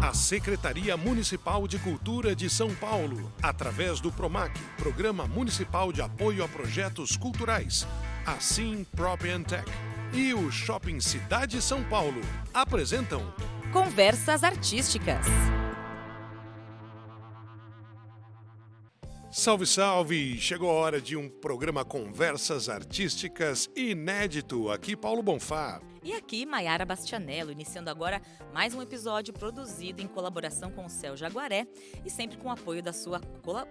A Secretaria Municipal de Cultura de São Paulo, através do PROMAC, Programa Municipal de Apoio a Projetos Culturais, a Sim Prop and Tech e o Shopping Cidade São Paulo apresentam Conversas Artísticas. Salve, salve! Chegou a hora de um programa Conversas Artísticas inédito. Aqui Paulo Bonfá. E aqui Maiara Bastianello, iniciando agora mais um episódio produzido em colaboração com o Céu Jaguaré e sempre com o apoio da sua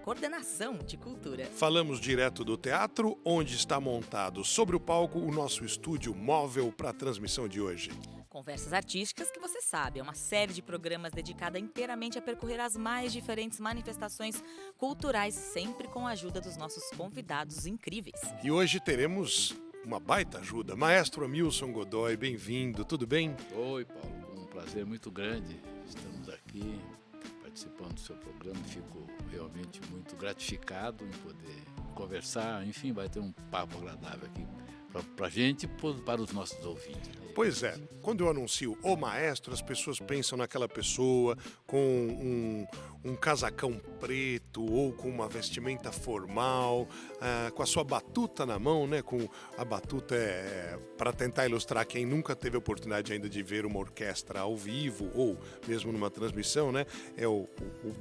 coordenação de cultura. Falamos direto do teatro, onde está montado sobre o palco o nosso estúdio móvel para a transmissão de hoje. Conversas Artísticas, que você sabe, é uma série de programas dedicada inteiramente a percorrer as mais diferentes manifestações culturais, sempre com a ajuda dos nossos convidados incríveis. E hoje teremos uma baita ajuda. Maestro Hamilson Godoy, bem-vindo, tudo bem? Oi, Paulo, um prazer muito grande. Estamos aqui participando do seu programa e fico realmente muito gratificado em poder conversar, enfim, vai ter um papo agradável aqui para a gente e para os nossos ouvintes. Pois é, quando eu anuncio o maestro, as pessoas pensam naquela pessoa com um casacão preto ou com uma vestimenta formal, com a sua batuta na mão, né? Com a batuta para tentar ilustrar quem nunca teve a oportunidade ainda de ver uma orquestra ao vivo ou mesmo numa transmissão, né? É o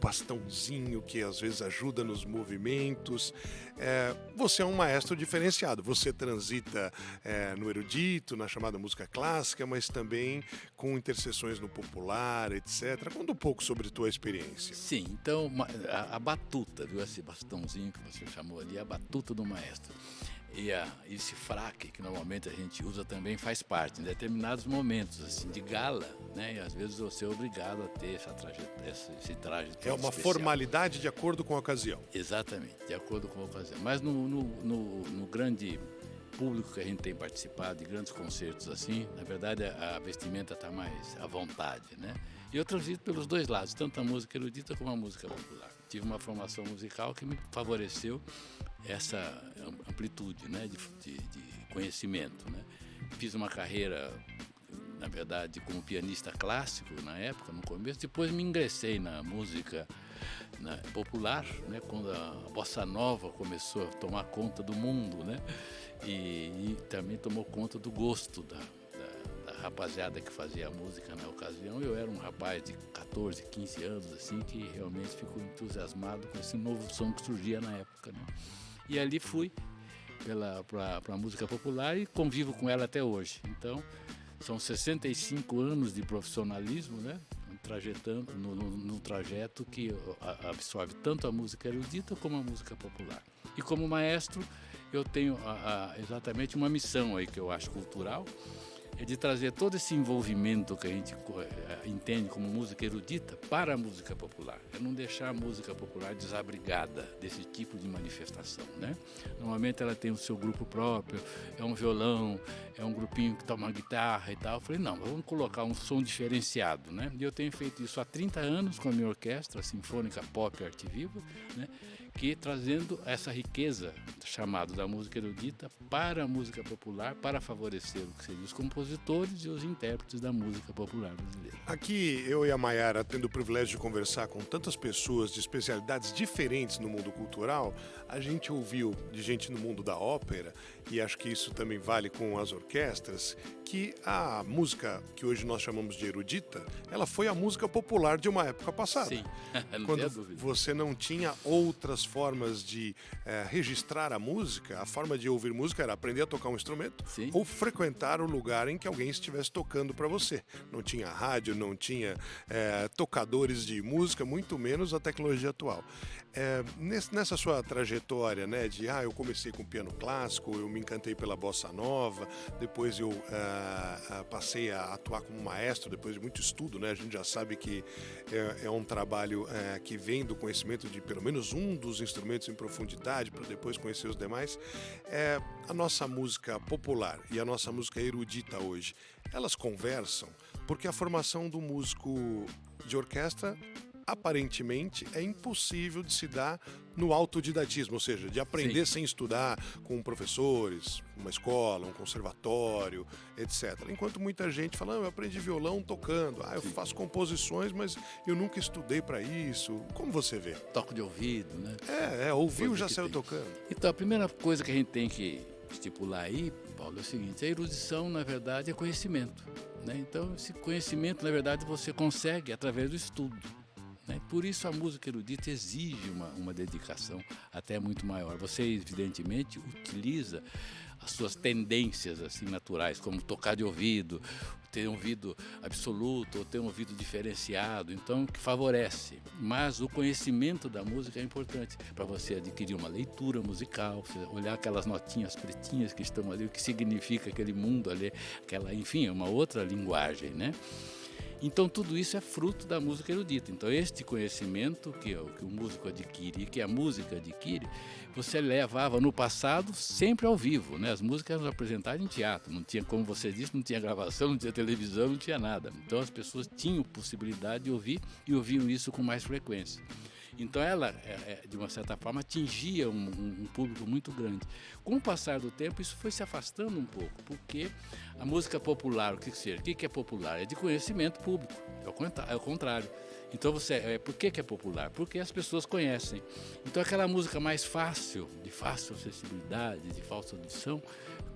bastãozinho que às vezes ajuda nos movimentos. Você é um maestro diferenciado, você transita no erudito, na chamada música clássica, mas também com interseções no popular, etc. Conta um pouco sobre tua experiência. Sim, então a batuta, viu? Esse bastãozinho que você chamou ali, a batuta do maestro. E esse fraque que normalmente a gente usa também faz parte, em determinados momentos assim, de gala, né? E às vezes você é obrigado a ter esse traje É uma especial. Formalidade de acordo com a ocasião. Exatamente, de acordo com a ocasião. Mas no grande público que a gente tem participado de grandes concertos assim, na verdade a vestimenta está mais à vontade, né? E eu transito pelos dois lados, tanto a música erudita como a música popular. Tive uma formação musical que me favoreceu essa amplitude, né, de conhecimento, né? Fiz uma carreira, na verdade, como pianista clássico na época, no começo. Depois me ingressei na música popular, né, quando a bossa nova começou a tomar conta do mundo, né? E também tomou conta do gosto da rapaziada que fazia a música na ocasião. Eu era um rapaz de 14, 15 anos, assim, que realmente ficou entusiasmado com esse novo som que surgia na época, né? E ali fui para a música popular e convivo com ela até hoje. Então, são 65 anos de profissionalismo, né? Trajetando no trajeto que absorve tanto a música erudita como a música popular. E como maestro, eu tenho exatamente uma missão aí que eu acho cultural, é de trazer todo esse envolvimento que a gente entende como música erudita para a música popular. É não deixar a música popular desabrigada desse tipo de manifestação, né? Normalmente ela tem o seu grupo próprio, é um violão, é um grupinho que toma guitarra e tal. Eu falei, não, vamos colocar um som diferenciado, né? E eu tenho feito isso há 30 anos com a minha orquestra, a Sinfônica Pop Arte Viva, né? Que trazendo essa riqueza chamada da música erudita para a música popular, para favorecer o que seriam os compositores e os intérpretes da música popular brasileira. Aqui, eu e a Maiara, tendo o privilégio de conversar com tantas pessoas de especialidades diferentes no mundo cultural, a gente ouviu de gente no mundo da ópera, e acho que isso também vale com as orquestras, que a música que hoje nós chamamos de erudita, ela foi a música popular de uma época passada. Sim, não quando tenho dúvida. você não tinha outras formas de registrar a música, a forma de ouvir música era aprender a tocar um instrumento. Sim. Ou frequentar o lugar em que alguém estivesse tocando para você. Não tinha rádio, não tinha tocadores de música, muito menos a tecnologia atual. Nessa sua trajetória, né, de eu comecei com piano clássico, eu me encantei pela bossa nova, depois eu passei a atuar como maestro depois de muito estudo, né? A gente já sabe que é um trabalho que vem do conhecimento de pelo menos um dos instrumentos em profundidade para depois conhecer os demais. A nossa música popular e a nossa música erudita hoje, elas conversam porque a formação do músico de orquestra aparentemente é impossível de se dar no autodidatismo, ou seja, de aprender sem estudar com professores, uma escola, um conservatório, etc. Enquanto muita gente fala, eu aprendi violão tocando, eu faço composições, mas eu nunca estudei para isso. Como você vê? Toco de ouvido, né? Ouviu, já saiu tocando. Então, a primeira coisa que a gente tem que estipular aí, Paulo, é o seguinte: a erudição, na verdade, é conhecimento, né? Então, esse conhecimento, na verdade, você consegue através do estudo, né? Por isso, a música erudita exige uma dedicação até muito maior. Você, evidentemente, utiliza as suas tendências assim naturais, como tocar de ouvido, ter um ouvido absoluto ou ter um ouvido diferenciado, então que favorece. Mas o conhecimento da música é importante para você adquirir uma leitura musical, você olhar aquelas notinhas pretinhas que estão ali, o que significa aquele mundo ali, enfim, uma outra linguagem, né? Então, tudo isso é fruto da música erudita. Então, este conhecimento que o músico adquire e que a música adquire, você levava no passado sempre ao vivo, né? As músicas eram apresentadas em teatro, não tinha, como você disse, não tinha gravação, não tinha televisão, não tinha nada. Então, as pessoas tinham possibilidade de ouvir e ouviam isso com mais frequência. Então ela, de uma certa forma, atingia um público muito grande. Com o passar do tempo, isso foi se afastando um pouco, porque a música popular, o que é popular? É de conhecimento público, é o contrário. Então, por que é popular? Porque as pessoas conhecem. Então, aquela música mais fácil, de fácil acessibilidade, de fácil audição,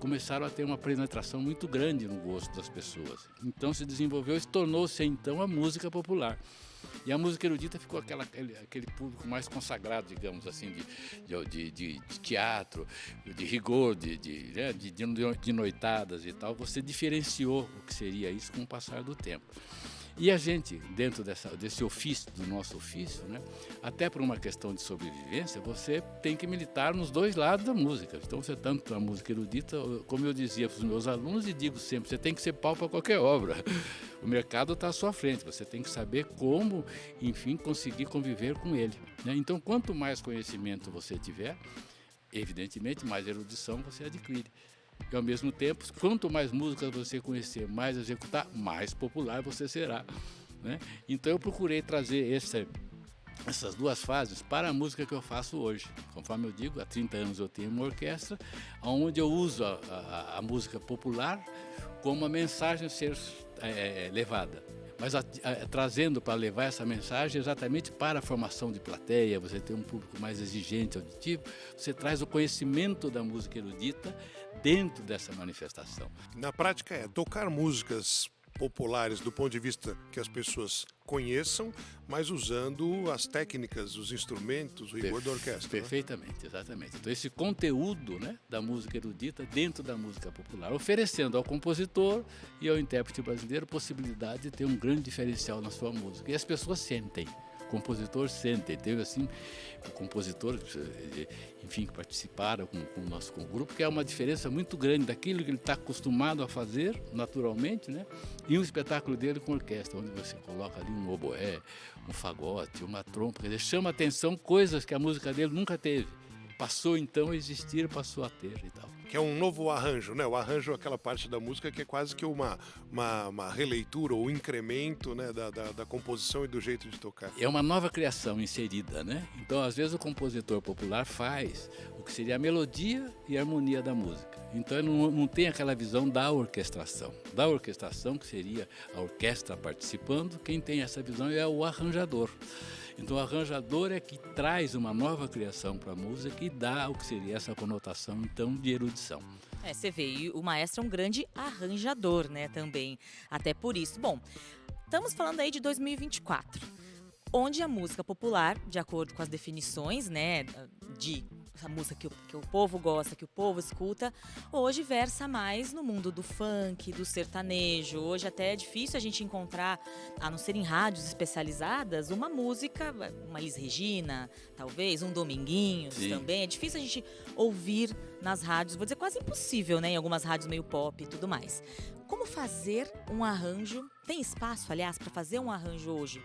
começaram a ter uma penetração muito grande no gosto das pessoas. Então, se desenvolveu e tornou-se, então, a música popular. E a música erudita ficou aquele público mais consagrado, digamos assim, de teatro, de rigor, de noitadas e tal. Você diferenciou o que seria isso com o passar do tempo. E a gente, dentro desse ofício, do nosso ofício, né, até por uma questão de sobrevivência, você tem que militar nos dois lados da música. Então, você tanto a música erudita, como eu dizia para os meus alunos e digo sempre, você tem que ser pau para qualquer obra. O mercado está à sua frente, você tem que saber como, enfim, conseguir conviver com ele, né? Então, quanto mais conhecimento você tiver, evidentemente, mais erudição você adquire. E, ao mesmo tempo, quanto mais músicas você conhecer, mais executar, mais popular você será, né? Então, eu procurei trazer essas duas fases para a música que eu faço hoje. Conforme eu digo, há 30 anos eu tenho uma orquestra, onde eu uso a música popular como uma mensagem a ser levada. Mas trazendo para levar essa mensagem exatamente para a formação de plateia, você tem um público mais exigente, auditivo, você traz o conhecimento da música erudita dentro dessa manifestação. Na prática tocar músicas populares do ponto de vista que as pessoas conheçam, mas usando as técnicas, os instrumentos, o rigor da orquestra. Perfeitamente, né? Exatamente. Então, esse conteúdo, né, da música erudita dentro da música popular, oferecendo ao compositor e ao intérprete brasileiro possibilidade de ter um grande diferencial na sua música. E as pessoas sentem. O compositor sente, teve assim, o compositor, enfim, que participaram com o grupo, que é uma diferença muito grande daquilo que ele está acostumado a fazer, naturalmente, né? E um espetáculo dele com orquestra, onde você coloca ali um oboé, um fagote, uma trompa, quer dizer, chama a atenção coisas que a música dele nunca teve. Passou então a existir, passou a ter e tal. Que é um novo arranjo, né? O arranjo é aquela parte da música que é quase que uma releitura ou incremento, né, da composição e do jeito de tocar. É uma nova criação inserida, né? Então, às vezes, o compositor popular faz o que seria a melodia e a harmonia da música. Então, ele não tem aquela visão da orquestração. Da orquestração, que seria a orquestra participando, quem tem essa visão é o arranjador. Então, o arranjador é que traz uma nova criação para a música e dá o que seria essa conotação, então, de erudição. Você vê, e o maestro é um grande arranjador, né, também. Até por isso. Bom, estamos falando aí de 2024, onde a música popular, de acordo com as definições, né, de a música que o povo gosta, que o povo escuta, hoje versa mais no mundo do funk, do sertanejo. Hoje até é difícil a gente encontrar, a não ser em rádios especializadas, uma música, uma Elis Regina, talvez, um Dominguinhos. Sim. Também. É difícil a gente ouvir nas rádios, vou dizer quase impossível, né, em algumas rádios meio pop e tudo mais. Como fazer um arranjo? Tem espaço, aliás, para fazer um arranjo hoje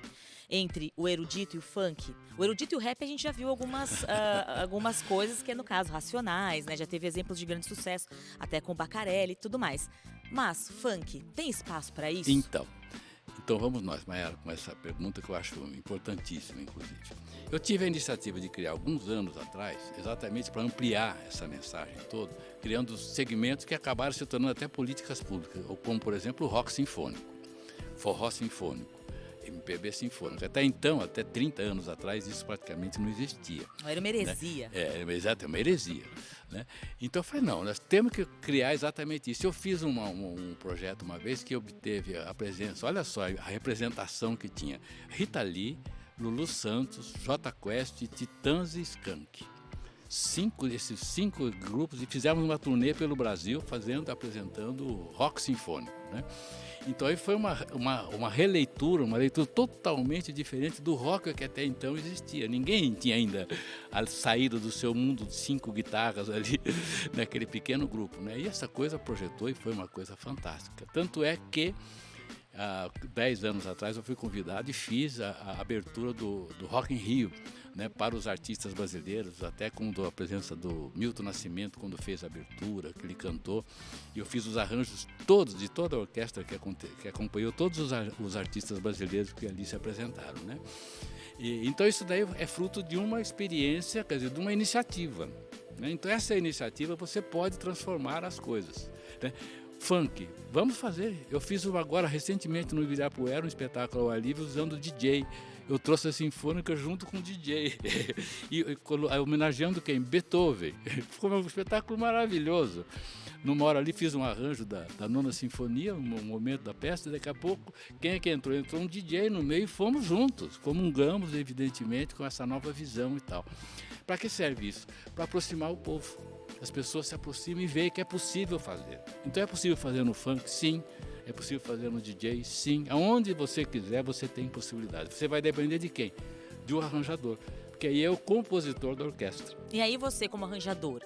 entre o erudito e o funk? O erudito e o rap a gente já viu algumas coisas que é, no caso, Racionais, né? Já teve exemplos de grande sucesso, até com Bacarelli e tudo mais. Mas funk, tem espaço para isso? Então, Então vamos nós, Mayara, com essa pergunta que eu acho importantíssima, inclusive. Eu tive a iniciativa de criar alguns anos atrás, exatamente para ampliar essa mensagem toda, criando segmentos que acabaram se tornando até políticas públicas, como, por exemplo, o rock sinfônico, forró sinfônico, MPB sinfônico. Até então, até 30 anos atrás, isso praticamente não existia. Era uma heresia. Né? Exato, é uma heresia. Né? Então eu falei, não, nós temos que criar exatamente isso. Eu fiz um projeto uma vez que obteve a presença, olha só a representação que tinha: Rita Lee, Lulu Santos, Jota Quest, Titãs e Skank. Esses 5 grupos, e fizemos uma turnê pelo Brasil apresentando rock sinfônico. Né? Então aí foi uma releitura, uma leitura totalmente diferente do rock que até então existia. Ninguém tinha ainda saído do seu mundo de 5 guitarras ali, naquele pequeno grupo. Né? E essa coisa projetou e foi uma coisa fantástica. Tanto é que, há 10 anos atrás, eu fui convidado e fiz a abertura do Rock in Rio, né, para os artistas brasileiros, até com a presença do Milton Nascimento, quando fez a abertura, que ele cantou. E eu fiz os arranjos todos, de toda a orquestra que acompanhou todos os artistas brasileiros que ali se apresentaram. Né? Então isso daí é fruto de uma experiência, quer dizer, de uma iniciativa. Né? Então essa iniciativa você pode transformar as coisas. Né? Funk, vamos fazer. Eu fiz agora recentemente no Ibirapuera um espetáculo ao ar livre usando DJ. Eu trouxe a Sinfônica junto com o DJ, homenageando quem? Beethoven. Ficou um espetáculo maravilhoso. Numa hora ali fiz um arranjo da Nona Sinfonia, um momento da peça, e daqui a pouco, quem é que entrou? Entrou um DJ no meio e fomos juntos, comungamos, evidentemente, com essa nova visão e tal. Para que serve isso? Para aproximar o povo. As pessoas se aproximam e veem que é possível fazer. Então é possível fazer no funk? Sim. É possível fazer no DJ? Sim. Aonde você quiser, você tem possibilidade. Você vai depender de quem? De um arranjador. Porque aí é o compositor da orquestra. E aí você, como arranjador,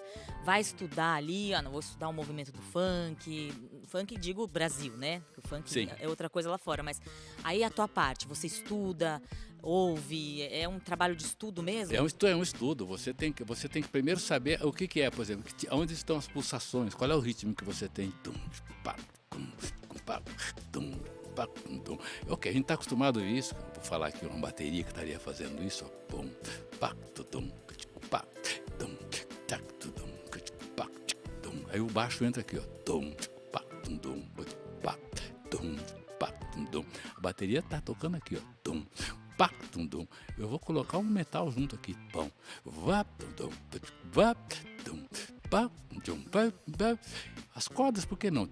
vai estudar ali, não vou estudar o movimento do funk. Funk, digo Brasil, né? Porque o funk Sim. é outra coisa lá fora. Mas aí a tua parte, você estuda, ouve, é um trabalho de estudo mesmo? É um estudo. Você tem que primeiro saber o que é, por exemplo, onde estão as pulsações, qual é o ritmo que você tem. Ok, a gente está acostumado a isso. Vou falar aqui uma bateria que estaria fazendo isso. Aí o baixo entra aqui, ó. A bateria está tocando aqui, ó. Eu vou colocar um metal junto aqui. As cordas, por que não?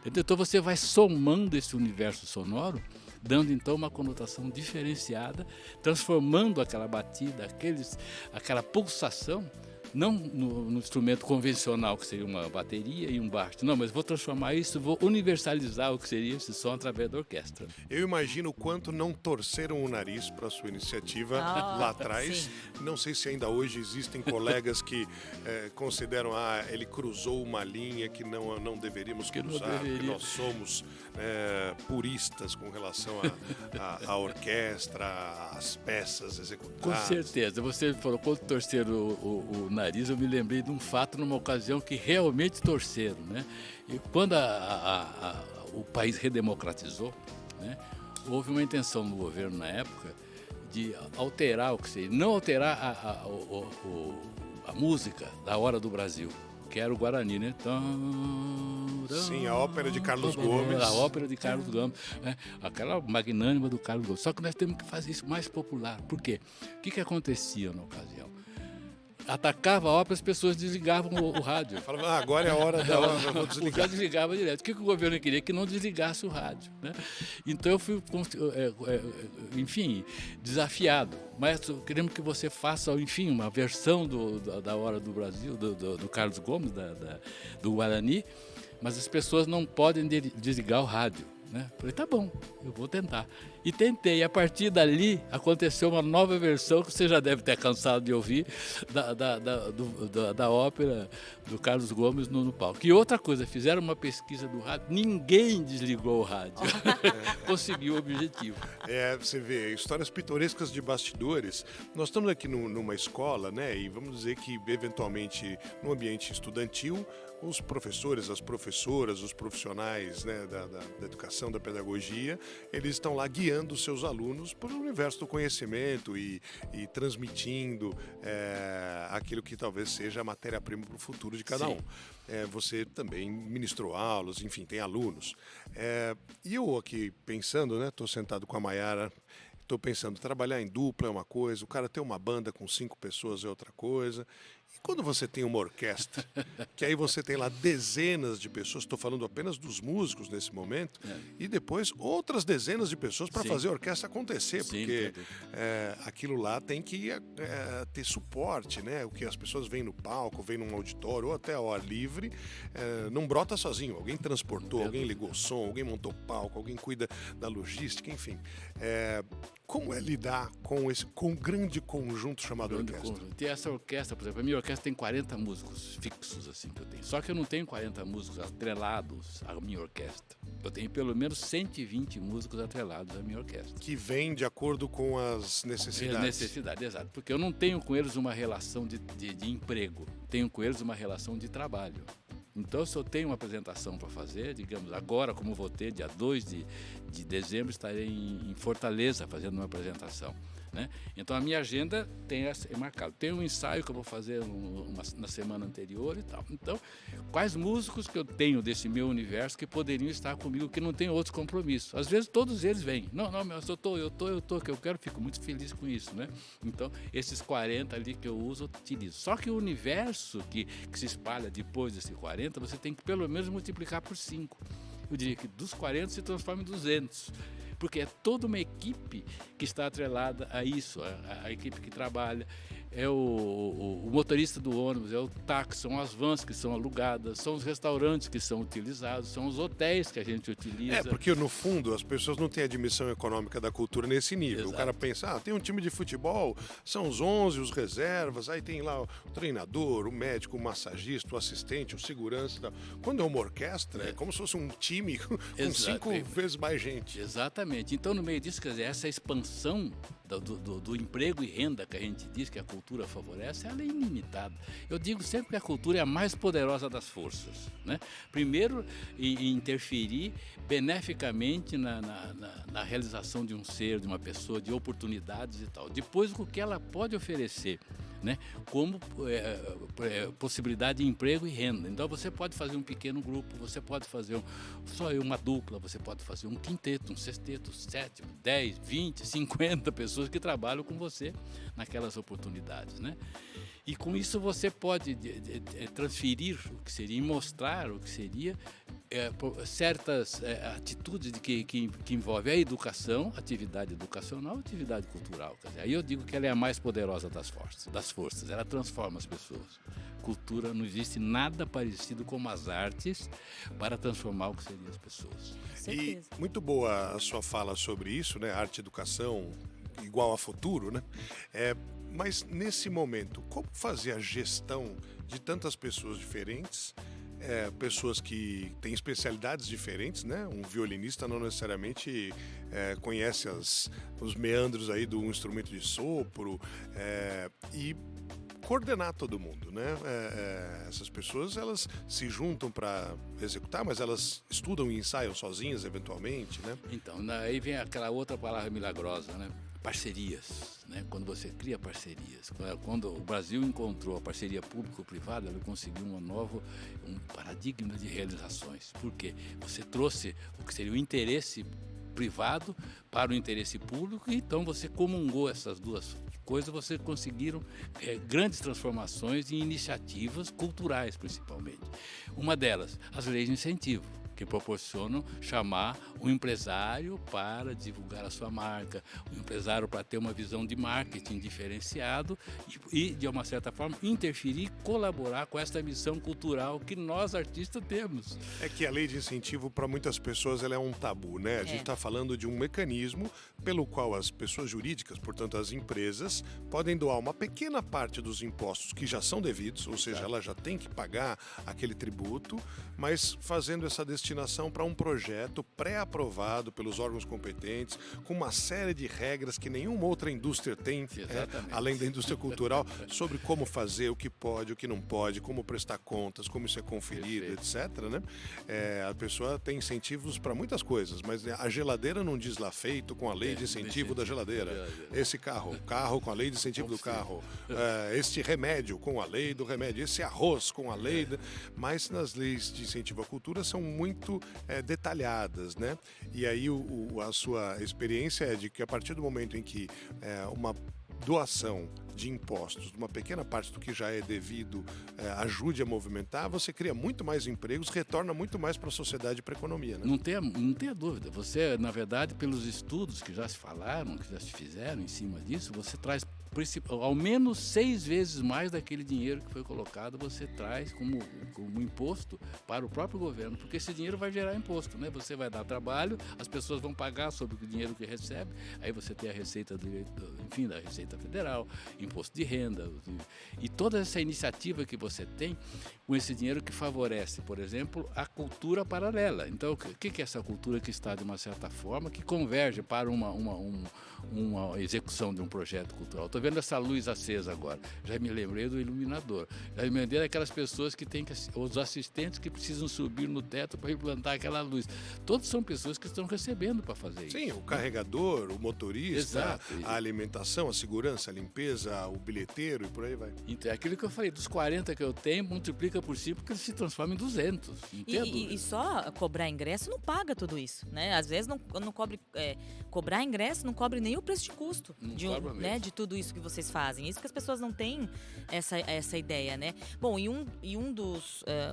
Então você vai somando esse universo sonoro, dando então uma conotação diferenciada, transformando aquela batida, aquela pulsação, não no instrumento convencional, que seria uma bateria e um baixo. Não, mas vou transformar isso, vou universalizar o que seria esse som através da orquestra. Eu imagino o quanto não torceram o nariz para a sua iniciativa lá atrás. Sim. Não sei se ainda hoje existem colegas que consideram ele cruzou uma linha que não deveríamos cruzar, porque nós somos puristas com relação à orquestra, às peças executadas. Com certeza. Você falou quando torceram o nariz, eu me lembrei de um fato numa ocasião que realmente torceram, né? E quando o país redemocratizou, né, houve uma intenção do governo na época de alterar o que seria, não alterar a música da Hora do Brasil, que era o Guarani, né? Sim, a ópera de Carlos Gomes. A ópera de Carlos Gomes, né? Aquela magnânima do Carlos Gomes. Só que nós temos que fazer isso mais popular. Por quê? O que acontecia na ocasião? Atacava a ópera, as pessoas desligavam o rádio. Falavam, agora é a hora da hora, eu vou desligar. O rádio desligava direto. O que o governo queria? Que não desligasse o rádio. Né? Então eu fui, enfim, desafiado. Mas queremos que você faça, enfim, uma versão da Hora do Brasil, do Carlos Gomes, do Guarani, mas as pessoas não podem desligar o rádio. Né? Falei, tá bom, eu vou tentar. E tentei, e a partir dali aconteceu uma nova versão que você já deve ter cansado de ouvir da ópera do Carlos Gomes no palco. E outra coisa, fizeram uma pesquisa do rádio, ninguém desligou o rádio. Conseguiu o objetivo. Você vê, histórias pitorescas de bastidores. Nós estamos aqui numa escola, né? E vamos dizer que, eventualmente, no ambiente estudantil, os professores, as professoras, os profissionais, né, da educação, da pedagogia, eles estão lá guiando os seus alunos para o universo do conhecimento e transmitindo aquilo que talvez seja a matéria-prima para o futuro de cada um. Você também ministrou aulas, enfim, tem alunos. E eu aqui pensando, né, estou sentado com a Mayara, estou pensando, trabalhar em dupla é uma coisa, o cara ter uma banda com 5 pessoas é outra coisa. E quando você tem uma orquestra, que aí você tem lá dezenas de pessoas, estou falando apenas dos músicos nesse momento, e depois outras dezenas de pessoas para fazer a orquestra acontecer, porque aquilo lá tem que ter suporte, né? O que as pessoas veem no palco, veem num auditório ou até ao ar livre, não brota sozinho. Alguém transportou, alguém ligou o som, alguém montou o palco, alguém cuida da logística, enfim. Como é lidar com esse grande conjunto chamado orquestra? Tem essa orquestra, por exemplo, a minha orquestra tem 40 músicos fixos, assim, que eu tenho. Só que eu não tenho 40 músicos atrelados à minha orquestra. Eu tenho pelo menos 120 músicos atrelados à minha orquestra. Que vem de acordo com as necessidades. Necessidade, exato. Porque eu não tenho com eles uma relação de emprego, tenho com eles uma relação de trabalho. Então, se eu tenho uma apresentação para fazer, digamos, agora, como vou ter, dia 2 de dezembro, estarei em Fortaleza fazendo uma apresentação, né? Então, a minha agenda é marcada. Tem um ensaio que eu vou fazer na semana anterior e tal. Então, quais músicos que eu tenho desse meu universo que poderiam estar comigo, que não tem outros compromissos? Às vezes, todos eles vêm. Não, mas eu tô, que eu quero, fico muito feliz com isso, né? Então, esses 40 ali que eu uso, eu utilizo. Só que o universo que se espalha depois desses 40, você tem que pelo menos multiplicar por 5. Eu diria que dos 40 se transforma em 200. Porque é toda uma equipe que está atrelada a isso, a equipe que trabalha, é o motorista do ônibus, é o táxi, são as vans que são alugadas, são os restaurantes que são utilizados, são os hotéis que a gente utiliza. Porque no fundo as pessoas não têm a dimensão econômica da cultura nesse nível. Exato. O cara pensa, tem um time de futebol, são os 11, os reservas, aí tem lá o treinador, o médico, o massagista, o assistente, o segurança e tal. Quando é uma orquestra, é como se fosse um time com 5 vezes mais gente. Exatamente. Então, no meio disso, quer dizer, essa expansão do emprego e renda que a gente diz que a cultura favorece, ela é ilimitada. Eu digo sempre que a cultura é a mais poderosa das forças, né? Primeiro, interferir beneficamente na realização de um ser, de uma pessoa, de oportunidades e tal. Depois, o que ela pode oferecer, né? Como possibilidade de emprego e renda. Então, você pode fazer um pequeno grupo, você pode fazer só uma dupla, você pode fazer um quinteto, um sexteto, 7, 10, 20, 50 pessoas que trabalham com você naquelas oportunidades, né? E com isso você pode transferir o que seria e mostrar o que seria certas atitudes que envolvem a educação, atividade educacional, atividade cultural. Quer dizer, aí eu digo que ela é a mais poderosa das forças. Ela transforma as pessoas. Cultura, não existe nada parecido com as artes para transformar o que seriam as pessoas. E muito boa a sua fala sobre isso, né? Arte e educação igual a futuro, né? Mas nesse momento, como fazer a gestão de tantas pessoas diferentes, pessoas que têm especialidades diferentes, né? Um violinista não necessariamente conhece os meandros aí do instrumento de sopro, e coordenar todo mundo, né? Essas pessoas, elas se juntam para executar, mas elas estudam e ensaiam sozinhas, eventualmente, né? Então, aí vem aquela outra palavra milagrosa, né? Parcerias, né? Quando você cria parcerias. Quando o Brasil encontrou a parceria público-privada, ele conseguiu um paradigma de realizações. Por quê? Você trouxe o que seria o interesse privado para o interesse público, e então você comungou essas duas coisas, vocês conseguiram grandes transformações em iniciativas culturais, principalmente. Uma delas, as leis de incentivo, que proporcionam chamar um empresário para divulgar a sua marca, um empresário para ter uma visão de marketing diferenciado e de uma certa forma, interferir, colaborar com essa missão cultural que nós, artistas, temos. É que a lei de incentivo, para muitas pessoas, ela é um tabu, né? A gente está falando de um mecanismo pelo qual as pessoas jurídicas, portanto as empresas, podem doar uma pequena parte dos impostos que já são devidos, ou seja, ela já tem que pagar aquele tributo, mas fazendo essa destinação destinação para um projeto pré-aprovado pelos órgãos competentes, com uma série de regras que nenhuma outra indústria tem, além da indústria cultural, sobre como fazer, o que pode, o que não pode, como prestar contas, como isso é conferido, etc. Né? A pessoa tem incentivos para muitas coisas, mas a geladeira não diz lá feito com a lei de incentivo da geladeira. Esse carro com a lei de incentivo do carro. Este remédio com a lei do remédio. Esse arroz com a lei. Mas nas leis de incentivo à cultura são muito detalhadas, né? E aí a sua experiência é de que a partir do momento em que uma doação de impostos, uma pequena parte do que já é devido, ajude a movimentar, você cria muito mais empregos, retorna muito mais para a sociedade e para a economia. Né? Não tenha dúvida. Você, na verdade, pelos estudos que já se falaram, que já se fizeram em cima disso, você traz ao menos 6 vezes mais daquele dinheiro que foi colocado, você traz como imposto para o próprio governo, porque esse dinheiro vai gerar imposto, né? Você vai dar trabalho, as pessoas vão pagar sobre o dinheiro que recebe, aí você tem a receita da Receita Federal, imposto de renda, e toda essa iniciativa que você tem com esse dinheiro que favorece, por exemplo, a cultura paralela. Então, o que é essa cultura que está, de uma certa forma, que converge para uma execução de um projeto cultural? Estou vendo essa luz acesa agora, já me lembrei do iluminador, já me lembrei daquelas pessoas que têm os assistentes que precisam subir no teto para implantar aquela luz. Todos são pessoas que estão recebendo para fazer isso. Sim, o carregador, o motorista, Exato. A alimentação, a segurança, a limpeza, o bilheteiro e por aí vai. Então, é aquilo que eu falei, dos 40 que eu tenho, multiplica por 5 porque ele se transforma em 200. E só cobrar ingresso não paga tudo isso, né? Às vezes não cobre, cobrar ingresso não cobre nem o preço de custo de tudo isso que vocês fazem. Isso que as pessoas não têm essa ideia, né? Bom,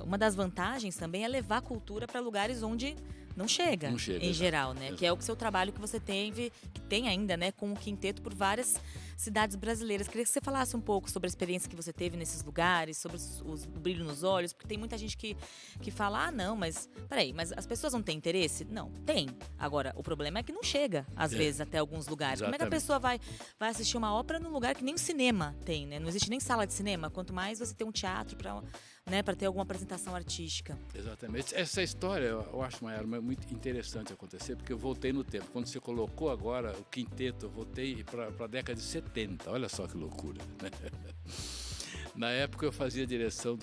uma das vantagens também é levar a cultura para lugares onde não chega em geral, né? Exato. Que é o seu trabalho que você que tem ainda, né, com o quinteto por várias cidades brasileiras. Queria que você falasse um pouco sobre a experiência que você teve nesses lugares, sobre o brilho nos olhos, porque tem muita gente que fala, não, mas peraí, mas as pessoas não têm interesse? Não, tem. Agora, o problema é que não chega, às vezes, até alguns lugares. Exatamente. Como é que a pessoa vai assistir uma ópera num lugar que nem cinema tem, né? Não existe nem sala de cinema, quanto mais você tem um teatro para ter alguma apresentação artística. Exatamente. Essa história, eu acho, Mayara, muito interessante acontecer, porque eu voltei no tempo. Quando você colocou agora o quinteto, eu voltei para a década de 70. Olha só que loucura, né? Na época eu fazia a direção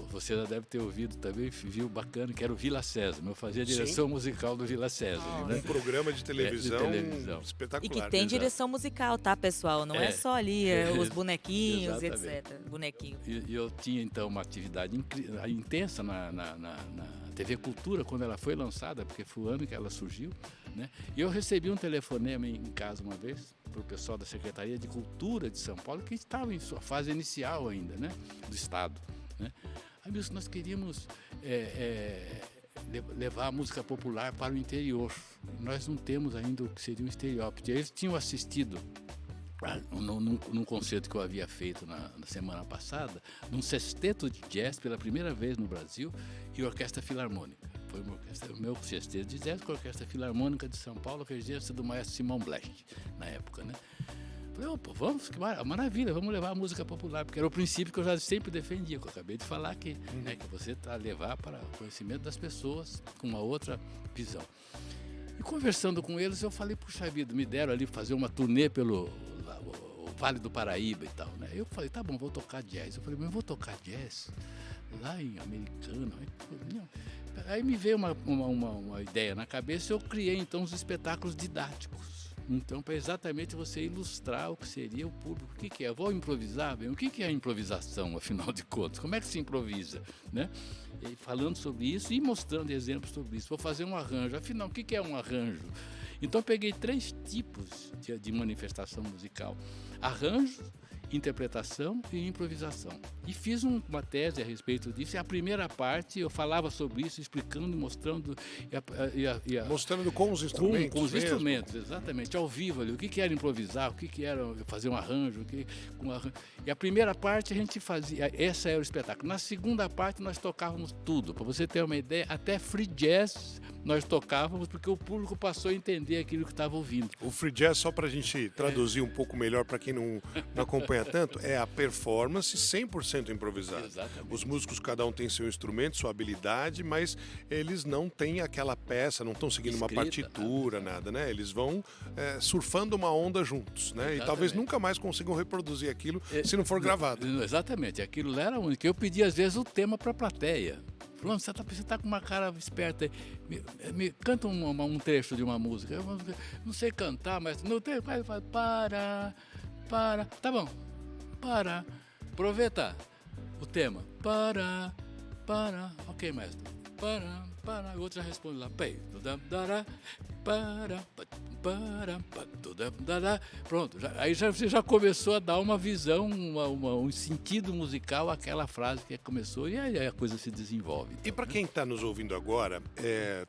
você já deve ter ouvido também, viu, bacana, que era o Vila Sésamo. Eu fazia a direção musical do Vila Sésamo. Né? Um programa de televisão, espetacular. E que tem direção musical, tá, pessoal? Não é só ali os bonequinhos, etc. Bonequinho. E eu tinha, então, uma atividade intensa na TV Cultura, quando ela foi lançada, porque foi o ano que ela surgiu, né? E eu recebi um telefonema em casa uma vez, para o pessoal da Secretaria de Cultura de São Paulo, que estava em sua fase inicial ainda, né, do Estado. Né? Aí, nós queríamos levar a música popular para o interior. Nós não temos ainda o que seria um estereótipo. Eles tinham assistido num concerto que eu havia feito na semana passada, num sexteto de jazz pela primeira vez no Brasil, e Orquestra Filarmônica. Foi o meu sexteto de jazz com a Orquestra Filarmônica de São Paulo, regência do maestro Simão Blech, na época, né? Falei, vamos, que maravilha, vamos levar a música popular, porque era o princípio que eu já sempre defendia, que eu acabei de falar aqui, né? Que você levar para o conhecimento das pessoas com uma outra visão. E conversando com eles, eu falei, puxa vida, me deram ali fazer uma turnê pelo Vale do Paraíba e tal, né? Eu falei, tá bom, vou tocar jazz. Eu falei, mas eu vou tocar jazz lá em Americana. Aí me veio uma ideia na cabeça, eu criei então os espetáculos didáticos. Então, para exatamente você ilustrar o que seria o público. O que é? Eu vou improvisar? Bem, o que é a improvisação, afinal de contas? Como é que se improvisa? Né? E falando sobre isso e mostrando exemplos sobre isso. Vou fazer um arranjo. Afinal, o que é um arranjo? Então, eu peguei 3 tipos de manifestação musical. Arranjo, interpretação e improvisação. E fiz uma tese a respeito disso. E a primeira parte eu falava sobre isso, explicando e mostrando. Mostrando com os instrumentos. Com os instrumentos, exatamente. Ao vivo ali. O que era improvisar, o que era fazer um arranjo. E a primeira parte a gente fazia. Essa era o espetáculo. Na segunda parte nós tocávamos tudo. Para você ter uma ideia, até free jazz nós tocávamos porque o público passou a entender aquilo que estava ouvindo. O free jazz, só para a gente traduzir um pouco melhor para quem não acompanha tanto, é a performance 100% improvisada. Exatamente. Os músicos, cada um tem seu instrumento, sua habilidade, mas eles não têm aquela peça, não estão seguindo uma partitura, nada, né? Eles vão surfando uma onda juntos, né? Exatamente. E talvez nunca mais consigam reproduzir aquilo se não for gravado. Exatamente, aquilo lá era único. Eu pedia às vezes o tema para a plateia. Falando, você tá com uma cara esperta aí. Me canta um trecho de uma música. Eu não sei cantar, mas no trecho faz para. Tá bom. Para. Aproveita o tema. Para. Ok, mestre. Para. O outro já responde lá. Pronto, aí você já começou a dar uma visão, um sentido musical àquela frase que começou e aí a coisa se desenvolve. Então, e para quem está nos ouvindo agora,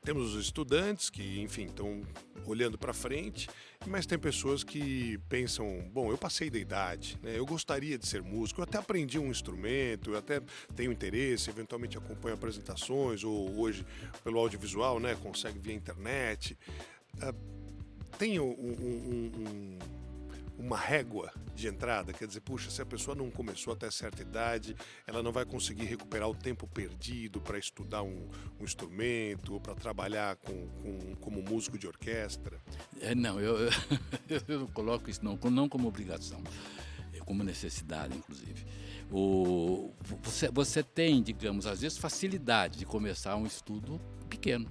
temos os estudantes que, enfim, estão olhando para frente, mas tem pessoas que pensam, bom, eu passei da idade, né? Eu gostaria de ser músico, eu até aprendi um instrumento, eu até tenho interesse, eventualmente acompanho apresentações ou hoje pelo audiovisual, né? Consegue via internet. Tem uma régua de entrada, quer dizer, puxa, se a pessoa não começou até certa idade, ela não vai conseguir recuperar o tempo perdido para estudar um instrumento ou para trabalhar como músico de orquestra? Não, eu não coloco isso não como obrigação, como necessidade, inclusive. Você tem, digamos, às vezes facilidade de começar um estudo pequeno.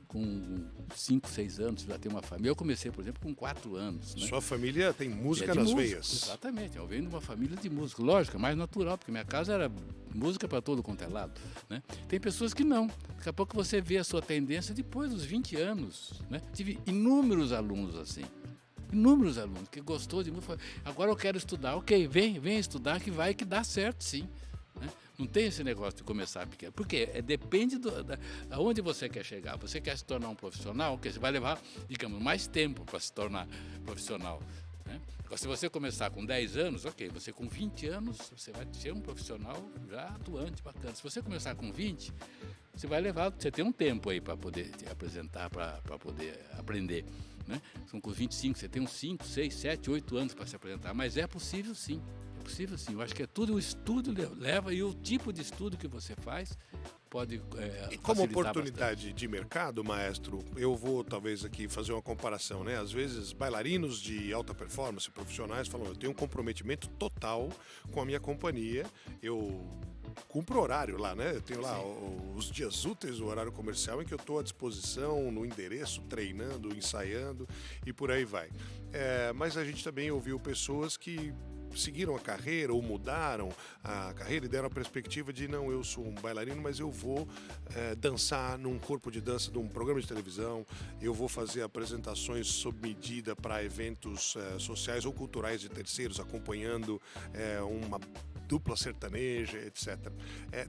Com 5, 6 anos, já tem uma família. Eu comecei, por exemplo, com 4 anos. Né? Sua família tem música nas veias. Exatamente. Eu venho de uma família de música. Lógico, é mais natural, porque minha casa era música para todo quanto é lado. Né? Tem pessoas que não. Daqui a pouco você vê a sua tendência depois dos 20 anos. Né? Tive inúmeros alunos assim. Inúmeros alunos que gostou de música. Agora eu quero estudar. Ok, vem estudar que dá certo, sim. Né? Não tem esse negócio de começar pequeno. Porque depende aonde você quer chegar. Você quer se tornar um profissional, que você vai levar, digamos, mais tempo para se tornar profissional. Né? Agora, se você começar com 10 anos, ok. Você com 20 anos, você vai ser um profissional já atuante, bacana. Se você começar com 20, você tem um tempo aí para poder te apresentar, para poder aprender. Né? São com 25, você tem uns 5, 6, 7, 8 anos para se apresentar. Mas é possível sim. Possível sim, eu acho que é tudo o estudo leva e o tipo de estudo que você faz pode e como oportunidade bastante de mercado, maestro, eu vou talvez aqui fazer uma comparação, né? Às vezes bailarinos de alta performance, profissionais falam, eu tenho um comprometimento total com a minha companhia, eu cumpro horário lá, né? Eu tenho lá os dias úteis, o horário comercial em que eu estou à disposição, no endereço, treinando, ensaiando e por aí vai. Mas a gente também ouviu pessoas que seguiram a carreira ou mudaram a carreira e deram a perspectiva de não, eu sou um bailarino, mas eu vou dançar num corpo de dança de um programa de televisão, eu vou fazer apresentações sob medida para eventos sociais ou culturais de terceiros, acompanhando uma dupla sertaneja, etc.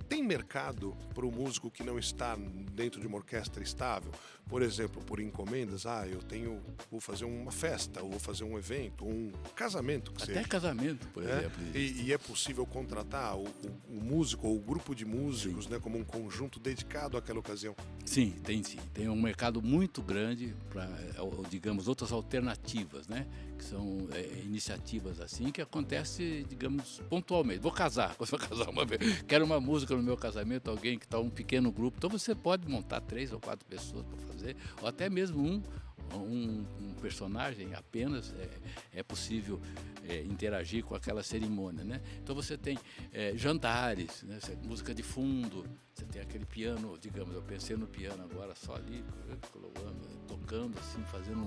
Tem mercado para o músico que não está dentro de uma orquestra estável? Por exemplo, por encomendas, vou fazer uma festa, ou vou fazer um evento, um casamento que seja. Até casamento, por exemplo. E é possível contratar o músico ou o grupo de músicos, né, como um conjunto dedicado àquela ocasião? Sim. Tem um mercado muito grande para, digamos, outras alternativas, né? Que são iniciativas assim que acontece, digamos, pontualmente. Vou casar uma vez, quero uma música no meu casamento, alguém que está um pequeno grupo, então você pode montar 3 ou 4 pessoas para fazer, ou até mesmo um personagem apenas, é possível interagir com aquela cerimônia, né? Então você tem jantares, né? Música de fundo, você tem aquele piano, digamos, eu pensei no piano agora só ali, tocando assim, fazendo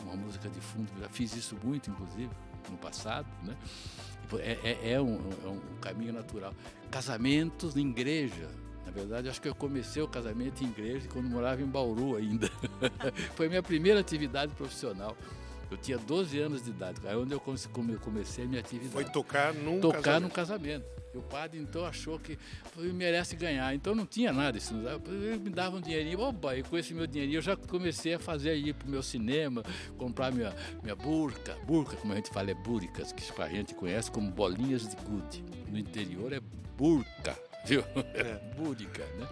uma música de fundo, já fiz isso muito, inclusive, no passado, né? É um caminho natural. Casamentos em igreja. Na verdade, acho que eu comecei o casamento em igreja quando morava em Bauru ainda. Foi a minha primeira atividade profissional. Eu tinha 12 anos de idade, aí onde eu comecei a minha atividade. Foi tocar num casamento. E o padre, então, achou que merece ganhar. Então, não tinha nada. Ele me dava um dinheirinho. Opa, e com esse meu dinheirinho, eu já comecei a fazer ir pro meu cinema, comprar minha burca. Burca, como a gente fala, é búricas, que a gente conhece como bolinhas de gude. No interior é burca, viu? É búrica, né?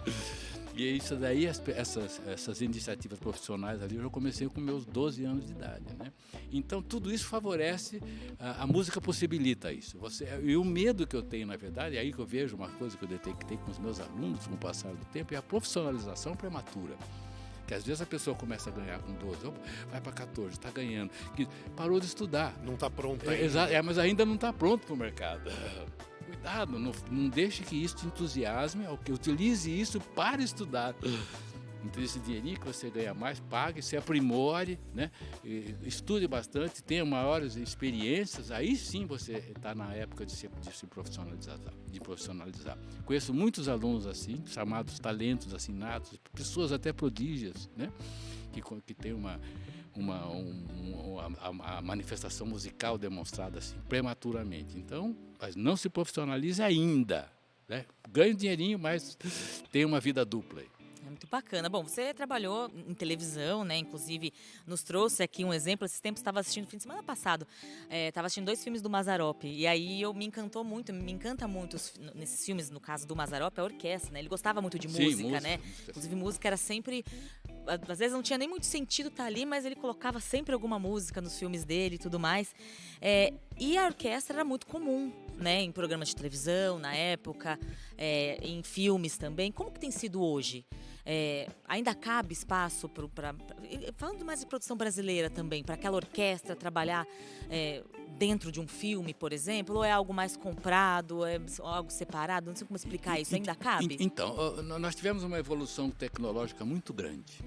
E isso daí, essas iniciativas profissionais ali, eu já comecei com meus 12 anos de idade, né? Então, tudo isso favorece, a música possibilita isso. E o medo que eu tenho, na verdade, é aí que eu vejo uma coisa que eu detectei com os meus alunos com o passar do tempo, é a profissionalização prematura. Que às vezes a pessoa começa a ganhar com 12, vai para 14, está ganhando, que parou de estudar. Não está pronto ainda. Mas ainda não está pronto para o mercado. Cuidado, não deixe que isso te entusiasme, que utilize isso para estudar. Então, esse dinheirinho que você ganha mais, pague, se aprimore, né? Estude bastante, tenha maiores experiências, aí sim você está na época de se profissionalizar. Conheço muitos alunos assim, chamados talentos assinados, pessoas até prodígias, né? Que tem a manifestação musical demonstrada assim, prematuramente. Então, mas não se profissionalize ainda, né? Ganhe dinheirinho, mas tenha uma vida dupla aí. É muito bacana. Bom, você trabalhou em televisão, né? Inclusive, nos trouxe aqui um exemplo. Esses tempos estava assistindo, fim de semana passado, estava assistindo 2 filmes do Mazzaropi. E aí me encanta muito nesses filmes, no caso do Mazzaropi, a orquestra, né? Ele gostava muito de música, né? Inclusive, música era sempre... Às vezes não tinha nem muito sentido estar ali, mas ele colocava sempre alguma música nos filmes dele e tudo mais. E a orquestra era muito comum, né? Em programas de televisão, na época, em filmes também. Como que tem sido hoje? Ainda cabe espaço falando mais de produção brasileira também, para aquela orquestra trabalhar dentro de um filme, por exemplo, ou é algo mais comprado, algo separado? Não sei como explicar isso. Ainda cabe? Então, nós tivemos uma evolução tecnológica muito grande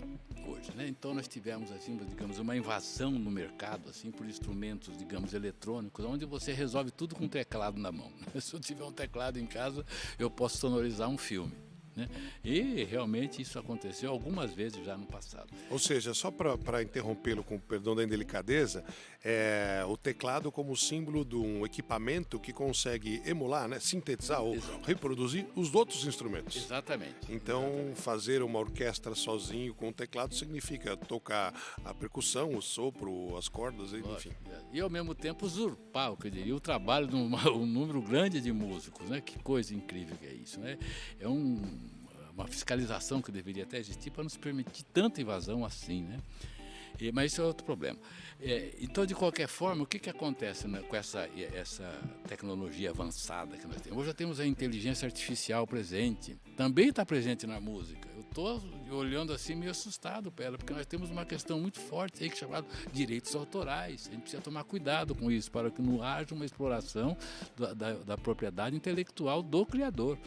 hoje, né? Então nós tivemos assim, digamos, uma invasão no mercado assim por instrumentos, digamos, eletrônicos, onde você resolve tudo com um teclado na mão. Se eu tiver um teclado em casa, eu posso sonorizar um filme, né? E realmente isso aconteceu algumas vezes já no passado. Ou seja, só para interrompê-lo com perdão da indelicadeza, o teclado como símbolo de um equipamento que consegue emular, né, sintetizar ou reproduzir os outros instrumentos. Exatamente. Então, fazer uma orquestra sozinho com o teclado significa tocar a percussão, o sopro, as cordas, enfim. E ao mesmo tempo usurpar, eu diria, o trabalho de um número grande de músicos, né? Que coisa incrível que é isso, né? É uma fiscalização que deveria até existir para nos permitir tanta invasão assim, né? Mas isso é outro problema. Então, de qualquer forma, o que acontece, né, com essa tecnologia avançada que nós temos? Hoje já temos a inteligência artificial presente, também está presente na música. Eu estou olhando assim meio assustado para ela, porque nós temos uma questão muito forte aí, que é chamada direitos autorais. A gente precisa tomar cuidado com isso, para que não haja uma exploração da propriedade intelectual do criador,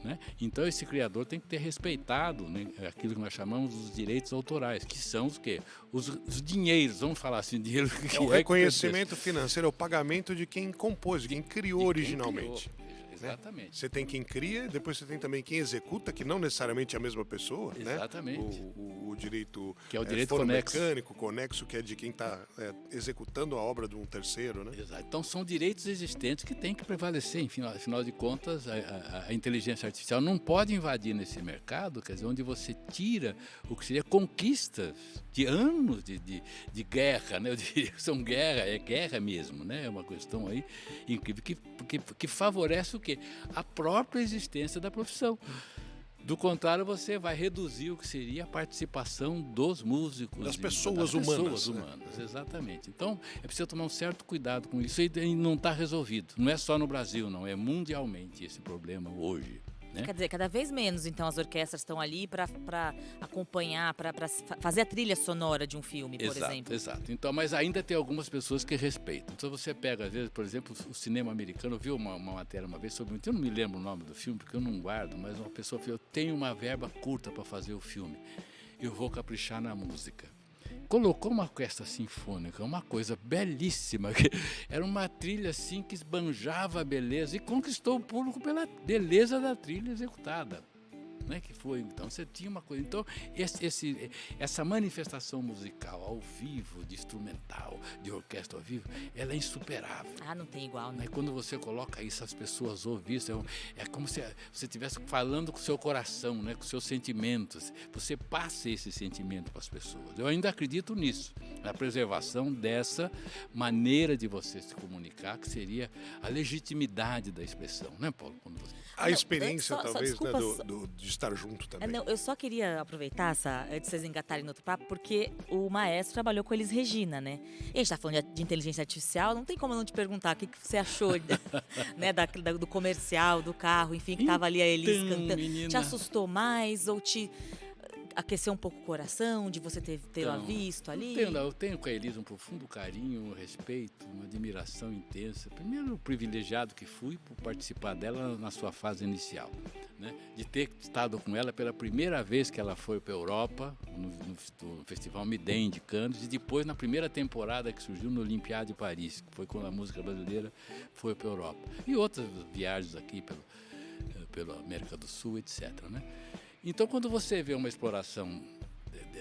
né? Então esse criador tem que ter respeitado, né, aquilo que nós chamamos dos direitos autorais, que são os quê? Os dinheiros, vamos falar assim, dinheiro que o reconhecimento financeiro, é o pagamento de quem compôs, de quem criou originalmente. Exatamente. Você tem quem cria, depois você tem também quem executa, que não necessariamente é a mesma pessoa. Exatamente. Né? O direito, que é o direito conexo. Mecânico, conexo, que é de quem está executando a obra de um terceiro. Né? Exato. Então são direitos existentes que têm que prevalecer. Enfim, afinal de contas, a inteligência artificial não pode invadir nesse mercado, quer dizer, onde você tira o que seria conquistas de anos de guerra, né? Eu diria que são guerra mesmo, né? É uma questão aí incrível que favorece o quê? A própria existência da profissão. Do contrário, você vai reduzir o que seria a participação dos músicos. Das pessoas humanas. Exatamente. Então, é preciso tomar um certo cuidado com isso e não está resolvido. Não é só no Brasil, não. É mundialmente esse problema hoje. Né? Quer dizer, cada vez menos, então, as orquestras estão ali para acompanhar, para fazer a trilha sonora de um filme, por exemplo. Exato. Então, mas ainda tem algumas pessoas que respeitam. Então, você pega, às vezes, por exemplo, o cinema americano. Eu vi uma matéria uma vez sobre... Eu não me lembro o nome do filme, porque eu não guardo, mas uma pessoa falou, eu tenho uma verba curta para fazer o filme. Eu vou caprichar na música. Colocou uma orquestra sinfônica, uma coisa belíssima, era uma trilha assim que esbanjava a beleza e conquistou o público pela beleza da trilha executada. Né, que foi, então você tinha uma coisa. Então essa manifestação musical ao vivo, de instrumental, de orquestra ao vivo, ela é insuperável. Não tem igual, né? Quando você coloca isso, as pessoas ouvem isso, é como se você estivesse falando com o seu coração, né, com os seus sentimentos. Você passa esse sentimento para as pessoas. Eu ainda acredito nisso, na preservação dessa maneira de você se comunicar, que seria a legitimidade da expressão, né, Paulo? A experiência, talvez, desculpa, né, de estar junto também. Não, eu só queria aproveitar, antes de vocês engatarem no outro papo, porque o maestro trabalhou com Elis Regina, né? E a gente tá falando de inteligência artificial, não tem como eu não te perguntar o que você achou né, do comercial, do carro, enfim, que tava ali a Elis cantando. Menina. Te assustou mais ou te aqueceu um pouco o coração de você ter visto ali? Eu tenho com a Elis um profundo carinho, um respeito, uma admiração intensa. Primeiro, o privilegiado que fui por participar dela na sua fase inicial, né? De ter estado com ela pela primeira vez que ela foi para a Europa, no Festival Midem de Cannes, e depois na primeira temporada que surgiu no Olympiade de Paris, que foi quando a música brasileira foi para a Europa. E outras viagens aqui pela América do Sul, etc., né? Então, quando você vê uma exploração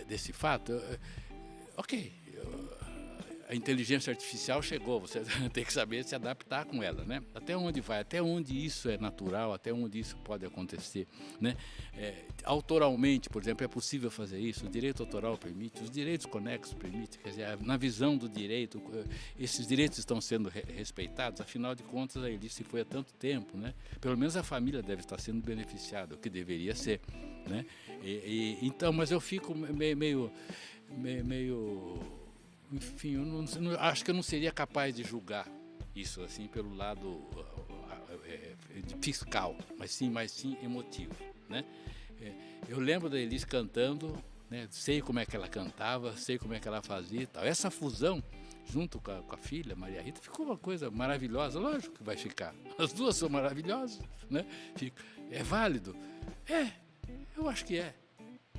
desse fato, ok, a inteligência artificial chegou, você tem que saber se adaptar com ela, né? Até onde vai, até onde isso é natural, até onde isso pode acontecer, né? Autoralmente, por exemplo, é possível fazer isso, o direito autoral permite, os direitos conexos permitem, quer dizer, na visão do direito, esses direitos estão sendo respeitados, afinal de contas, a Elis se foi há tanto tempo, né? Pelo menos a família deve estar sendo beneficiada, o que deveria ser, né? Então, mas eu fico meio enfim, acho que eu não seria capaz de julgar isso assim pelo lado fiscal, mas sim emotivo, né? Eu lembro da Elis cantando, né? Sei como é que ela cantava, sei como é que ela fazia e tal. Essa fusão junto com a filha, Maria Rita, ficou uma coisa maravilhosa. Lógico que vai ficar. As duas são maravilhosas, né? É válido? Eu acho que é,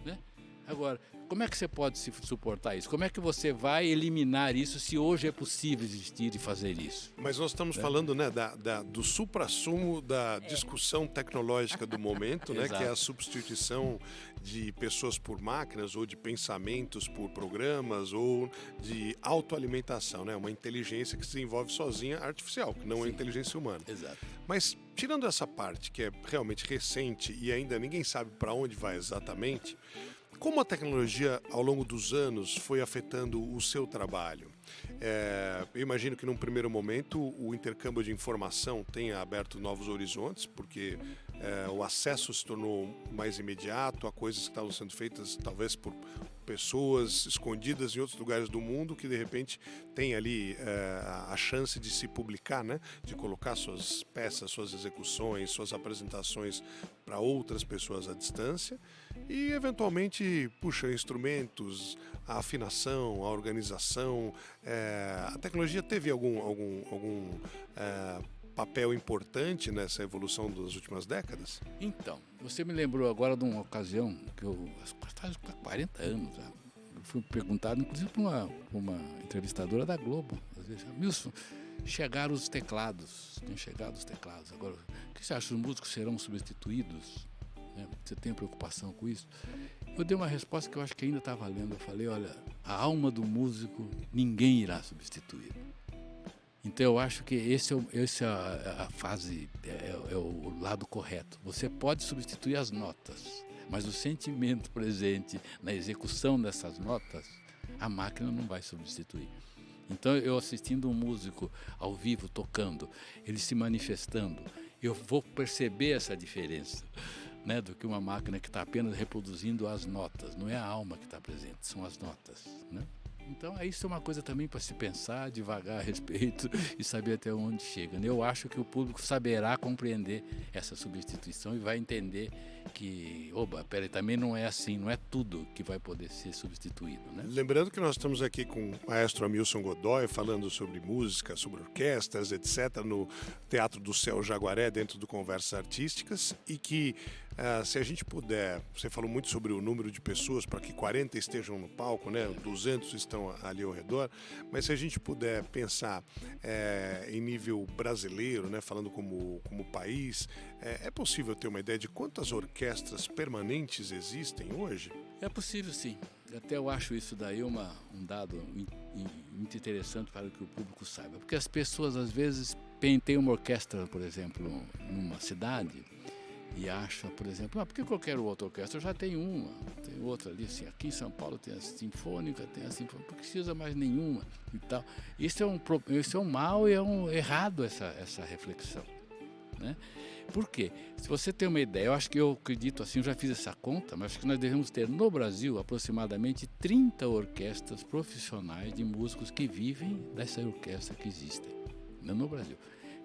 né? Agora, como é que você pode suportar isso? Como é que você vai eliminar isso se hoje é possível existir e fazer isso? Mas nós estamos falando, né, do suprassumo da discussão tecnológica do momento, né, que é a substituição de pessoas por máquinas ou de pensamentos por programas ou de autoalimentação, né, uma inteligência que se desenvolve sozinha, artificial, que não é inteligência humana. Exato. Mas tirando essa parte que é realmente recente e ainda ninguém sabe para onde vai exatamente, como a tecnologia, ao longo dos anos, foi afetando o seu trabalho? Eu imagino que, num primeiro momento, o intercâmbio de informação tenha aberto novos horizontes, porque o acesso se tornou mais imediato a coisas que estavam sendo feitas, talvez, por pessoas escondidas em outros lugares do mundo que, de repente, têm ali a chance de se publicar, né? De colocar suas peças, suas execuções, suas apresentações para outras pessoas à distância e, eventualmente, instrumentos, a afinação, a organização. A tecnologia teve algum papel importante nessa evolução das últimas décadas? Então, você me lembrou agora de uma ocasião que faz 40 anos já. Eu fui perguntado, inclusive, por uma entrevistadora da Globo. Às vezes, Milson, chegaram os teclados. Tinham chegado os teclados. Agora, o que você acha? Os músicos serão substituídos? Você tem preocupação com isso? Eu dei uma resposta que eu acho que ainda está valendo. Eu falei, olha, a alma do músico ninguém irá substituir. Então eu acho que esse é a fase, é o lado correto. Você pode substituir as notas, mas o sentimento presente na execução dessas notas, a máquina não vai substituir. Então eu assistindo um músico ao vivo tocando, ele se manifestando, eu vou perceber essa diferença, né, do que uma máquina que está apenas reproduzindo as notas. Não é a alma que está presente, são as notas, né? Então, isso é uma coisa também para se pensar devagar a respeito e saber até onde chega, né? Eu acho que o público saberá compreender essa substituição e vai entender que, também não é assim, não é tudo que vai poder ser substituído, né? Lembrando que nós estamos aqui com o maestro Hamilson Godoy falando sobre música, sobre orquestras, etc., no Teatro do Céu Jaguaré, dentro do Conversas Artísticas, e que se a gente puder, você falou muito sobre o número de pessoas para que 40 estejam no palco, né? 200 estão ali ao redor, mas se a gente puder pensar em nível brasileiro, né? Falando como país, é possível ter uma ideia de quantas orquestras permanentes existem hoje? É possível, sim. Até eu acho isso daí um dado muito interessante para que o público saiba, porque as pessoas às vezes têm uma orquestra, por exemplo, numa cidade, e acha, por exemplo, porque qualquer outra orquestra já tem uma, tem outra ali, assim, aqui em São Paulo tem a Sinfônica, não precisa mais nenhuma e tal. Isso é um mal e é errado essa reflexão, né? Por quê? Se você tem uma ideia, eu acredito assim, eu já fiz essa conta, mas acho que nós devemos ter no Brasil aproximadamente 30 orquestras profissionais de músicos que vivem dessa orquestra que existem, né, no Brasil.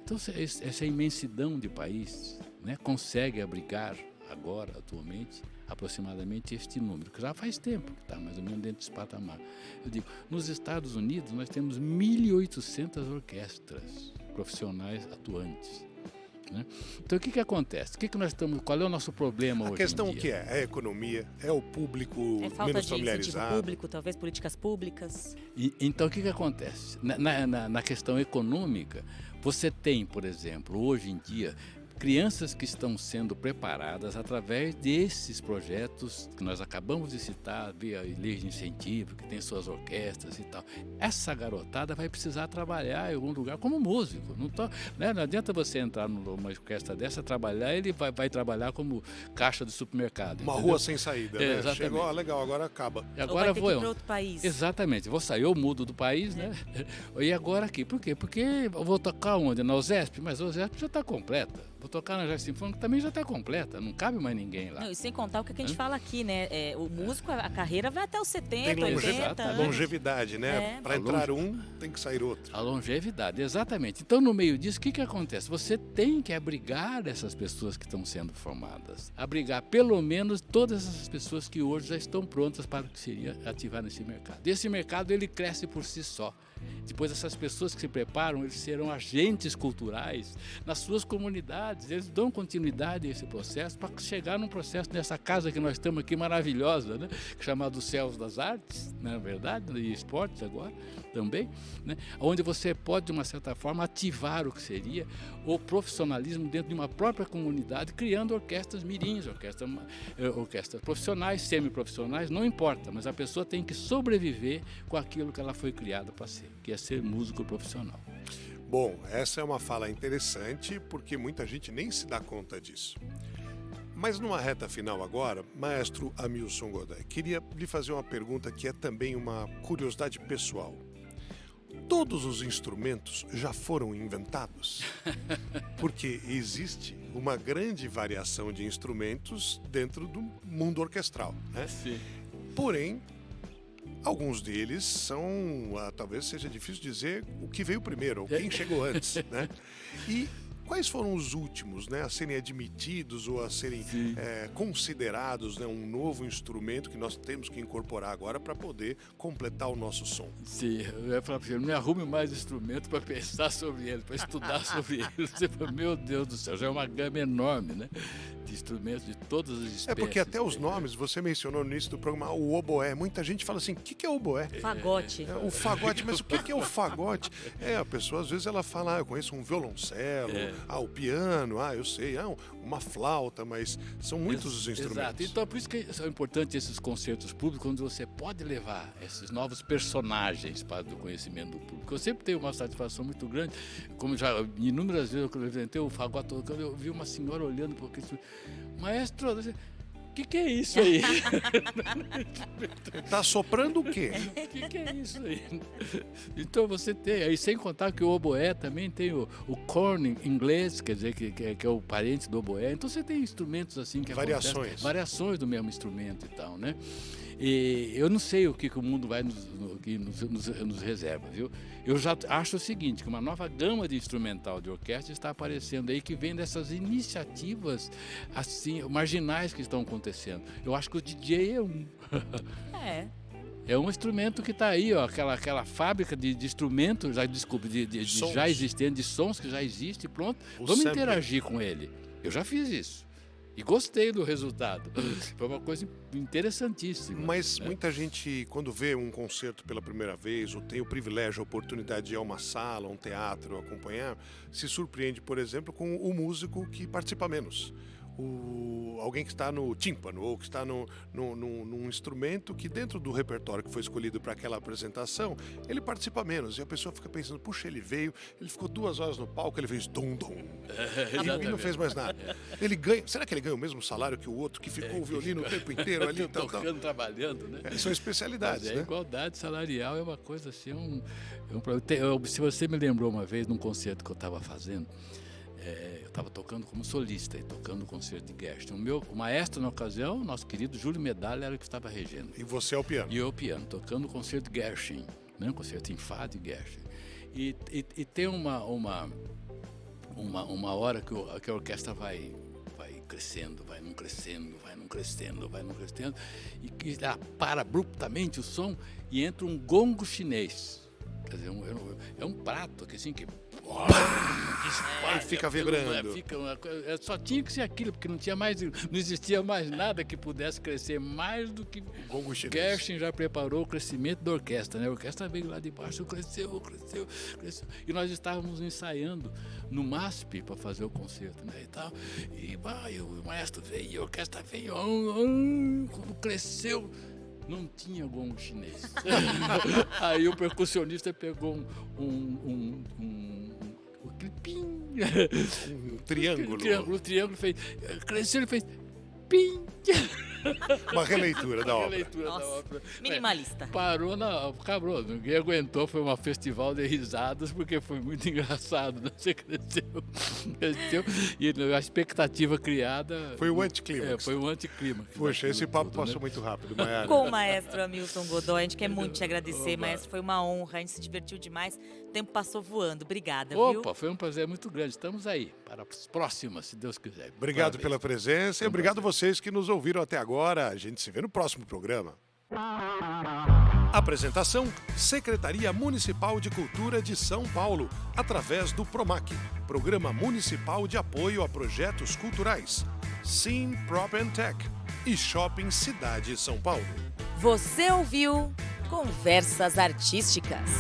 Então, essa imensidão de país, né, consegue abrigar agora, atualmente, aproximadamente este número, que já faz tempo que está mais ou menos dentro desse patamar. Eu digo, nos Estados Unidos nós temos 1.800 orquestras profissionais atuantes. Né? Então o que acontece? Qual é o nosso problema hoje em dia? A questão que é a economia, é o público menos familiarizado. É falta de incentivo público, talvez políticas públicas. Então o que acontece? Na questão econômica, você tem, por exemplo, hoje em dia, crianças que estão sendo preparadas através desses projetos que nós acabamos de citar, via lei de incentivo, que tem suas orquestras e tal. Essa garotada vai precisar trabalhar em algum lugar como músico. Não adianta você entrar numa orquestra dessa, trabalhar, ele vai trabalhar como caixa de supermercado. Uma rua sem saída, né? Exatamente. Chegou, legal, agora acaba. E agora ou vai ter que ir para outro país. Exatamente. Vou sair, eu mudo do país, né? E agora aqui. Por quê? Porque eu vou tocar onde? Na USESP? Mas a USESP já está completa. Vou tocar na Jardim Sinfônica, também já está completa, não cabe mais ninguém lá. Não, e sem contar o que a gente fala aqui, né? O músico, a carreira vai até os 70, tem 80 anos. Longevidade, né? Para entrar um, tem que sair outro. A longevidade, exatamente. Então, no meio disso, o que acontece? Você tem que abrigar essas pessoas que estão sendo formadas. Abrigar, pelo menos, todas essas pessoas que hoje já estão prontas para o que seria ativar nesse mercado. Esse mercado, ele cresce por si só. Depois, essas pessoas que se preparam, eles serão agentes culturais nas suas comunidades. Eles dão continuidade a esse processo para chegar num processo nessa casa que nós estamos aqui maravilhosa, né? Chamado Céus das Artes, na verdade, e esportes agora também, né? Onde você pode, de uma certa forma, ativar o que seria o profissionalismo dentro de uma própria comunidade, criando orquestras mirins, orquestras profissionais, semiprofissionais, não importa, mas a pessoa tem que sobreviver com aquilo que ela foi criada para ser, que é ser músico profissional. Bom, essa é uma fala interessante porque muita gente nem se dá conta disso. Mas numa reta final agora, maestro Hamilson Godoy, queria lhe fazer uma pergunta que é também uma curiosidade pessoal. Todos os instrumentos já foram inventados? Porque existe uma grande variação de instrumentos dentro do mundo orquestral, né? Sim. Porém, alguns deles são, talvez seja difícil dizer o que veio primeiro, ou quem chegou antes, né? E quais foram os últimos, né, a serem admitidos ou a serem considerados, né, um novo instrumento que nós temos que incorporar agora para poder completar o nosso som? Sim, eu ia falar para você, não me arrume mais instrumento para pensar sobre ele, para estudar sobre ele. Você fala, meu Deus do céu, já é uma gama enorme, né, de instrumentos de todas as espécies. É porque até os nomes, você mencionou no início do programa, o oboé. Muita gente fala assim, o que é oboé? Fagote. O fagote, mas o que é o fagote? A pessoa às vezes ela fala, eu conheço um violoncelo, o piano, eu sei, uma flauta, mas são muitos os instrumentos. Exato, então por isso que são importantes esses concertos públicos, onde você pode levar esses novos personagens para o conhecimento do público. Eu sempre tenho uma satisfação muito grande, como já inúmeras vezes eu apresentei o fagote tocando, eu vi uma senhora olhando para aquele maestro, o que é isso aí? Tá soprando o quê? O que é isso aí? Então você tem, aí sem contar que o oboé também tem o corno inglês, quer dizer, que é o parente do oboé. Então você tem instrumentos assim que variações do mesmo instrumento e tal, né? E eu não sei o que o mundo vai nos reserva, viu? Eu já acho o seguinte, que uma nova gama de instrumental de orquestra está aparecendo aí, que vem dessas iniciativas assim, marginais que estão acontecendo. Eu acho que o DJ é um. É um instrumento que está aí, ó, aquela fábrica de instrumentos, já existente, de sons que já existe, pronto. Vamos interagir com ele. Eu já fiz isso. E gostei do resultado. Foi uma coisa interessantíssima. Mas muita gente, quando vê um concerto pela primeira vez, ou tem o privilégio, a oportunidade de ir a uma sala, um teatro, acompanhar, se surpreende, por exemplo, com o músico que participa menos. Alguém que está no tímpano ou que está num instrumento que dentro do repertório que foi escolhido para aquela apresentação, ele participa menos. E a pessoa fica pensando, puxa, ele veio, ele ficou 2 horas no palco, ele fez dum-dum. E não fez mais nada. Ele ganha, será que ele ganha o mesmo salário que o outro que ficou o violino o tempo inteiro ali? Tocando, trabalhando, né? São especialidades, né? A igualdade salarial é uma coisa assim, se você me lembrou uma vez num concerto que eu estava fazendo, eu estava tocando como solista e tocando o concerto de Gershwin. O maestro na ocasião, nosso querido Júlio Medalha, era o que estava regendo. E você é o piano? E eu o piano, tocando o concerto de Gershwin, né? O concerto em Fá de Gershwin. E tem uma hora que a orquestra vai crescendo, vai não crescendo, e para abruptamente o som e entra um gongo chinês. Quer dizer, é um prato que assim que Aí fica vibrando. Só tinha que ser aquilo, porque não existia mais nada que pudesse crescer mais do que gongo chinês. Gershwin já preparou o crescimento da orquestra, né? A orquestra veio lá de baixo, cresceu. E nós estávamos ensaiando no MASP para fazer o concerto, né? E o maestro veio, e a orquestra veio, quando cresceu, não tinha gongo chinês. Aí o percussionista pegou um triângulo. O triângulo fez. Cresceu e fez. Pim! Uma releitura da obra. Minimalista. Acabou. Ninguém aguentou. Foi um festival de risadas, porque foi muito engraçado. Né? Você cresceu. E a expectativa criada. Foi o anticlímax. Foi o anticlímax. Poxa, esse papo passou muito rápido, Maiara. Com o maestro Hamilton Godoy, a gente quer muito te agradecer, maestro. Foi uma honra, a gente se divertiu demais. O tempo passou voando. Obrigada, viu? Foi um prazer muito grande. Estamos aí para as próximas, se Deus quiser. Obrigado pela presença e obrigado a vocês que nos ouviram até agora. A gente se vê no próximo programa. Apresentação: Secretaria Municipal de Cultura de São Paulo, através do PROMAC, Programa Municipal de Apoio a Projetos Culturais, Sim Prop and Tech e Shopping Cidade São Paulo. Você ouviu Conversas Artísticas.